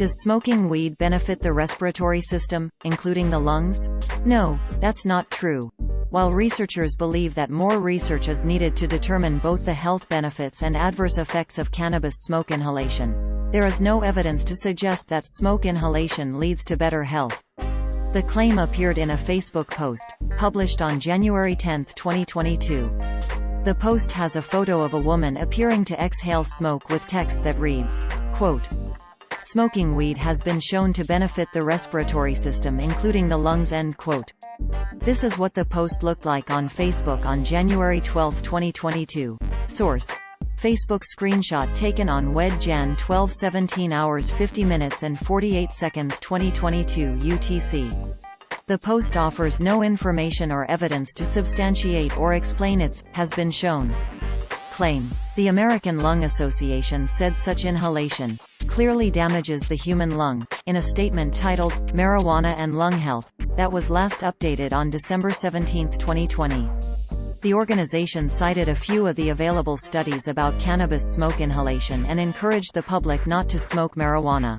Does smoking weed benefit the respiratory system, including the lungs? No, that's not true. While researchers believe that more research is needed to determine both the health benefits and adverse effects of cannabis smoke inhalation, there is no evidence to suggest that smoke inhalation leads to better health. The claim appeared in a Facebook post, published on January 10, 2022. The post has a photo of a woman appearing to exhale smoke with text that reads, quote, "Smoking weed has been shown to benefit the respiratory system including the lungs," end quote. This is what the post looked like on Facebook on January 12, 2022. Source: Facebook screenshot taken on Wed Jan 12 17 hours 50 minutes and 48 seconds 2022 UTC. The post offers no information or evidence to substantiate or explain its "has been shown" claim. The American Lung Association said such inhalation clearly damages the human lung, in a statement titled, "Marijuana and Lung Health," that was last updated on December 17, 2020. The organization cited a few of the available studies about cannabis smoke inhalation and encouraged the public not to smoke marijuana.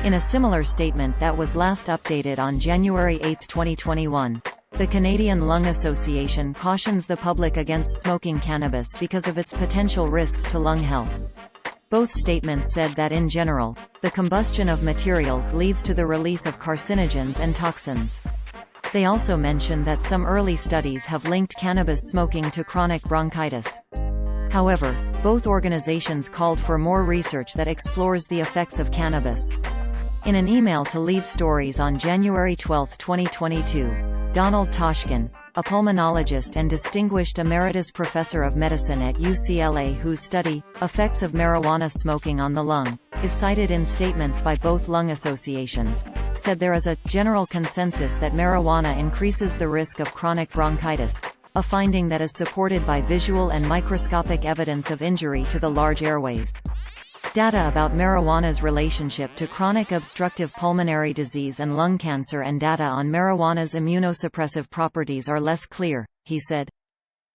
In a similar statement that was last updated on January 8, 2021, the Canadian Lung Association cautions the public against smoking cannabis because of its potential risks to lung health. Both statements said that in general, the combustion of materials leads to the release of carcinogens and toxins. They also mentioned that some early studies have linked cannabis smoking to chronic bronchitis. However, both organizations called for more research that explores the effects of cannabis. In an email to Lead Stories on January 12, 2022, Donald Toshkin, a pulmonologist and distinguished emeritus professor of medicine at UCLA whose study, Effects of Marijuana Smoking on the Lung, is cited in statements by both lung associations, said there is a general consensus that marijuana increases the risk of chronic bronchitis, a finding that is supported by visual and microscopic evidence of injury to the large airways. Data about marijuana's relationship to chronic obstructive pulmonary disease and lung cancer and data on marijuana's immunosuppressive properties are less clear, he said.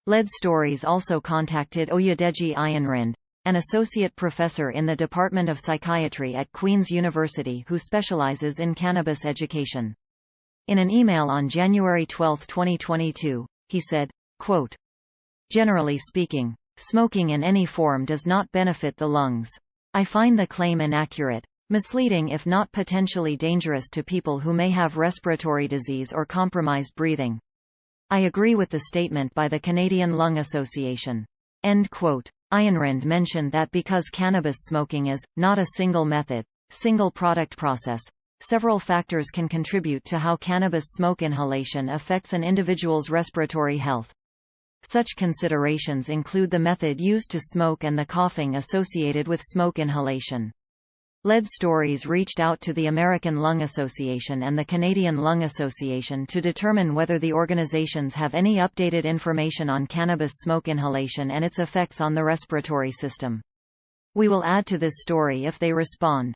Lead Stories also contacted Oyedeji Ayanrind, an associate professor in the Department of Psychiatry at Queen's University who specializes in cannabis education. In an email on January 12, 2022, he said, quote, "Generally speaking, smoking in any form does not benefit the lungs. I find the claim inaccurate, misleading if not potentially dangerous to people who may have respiratory disease or compromised breathing. I agree with the statement by the Canadian Lung Association." End quote. Ayanrind mentioned that because cannabis smoking is not a single method, single product process, several factors can contribute to how cannabis smoke inhalation affects an individual's respiratory health. Such considerations include the method used to smoke and the coughing associated with smoke inhalation. Lead Stories reached out to the American Lung Association and the Canadian Lung Association to determine whether the organizations have any updated information on cannabis smoke inhalation and its effects on the respiratory system. We will add to this story if they respond.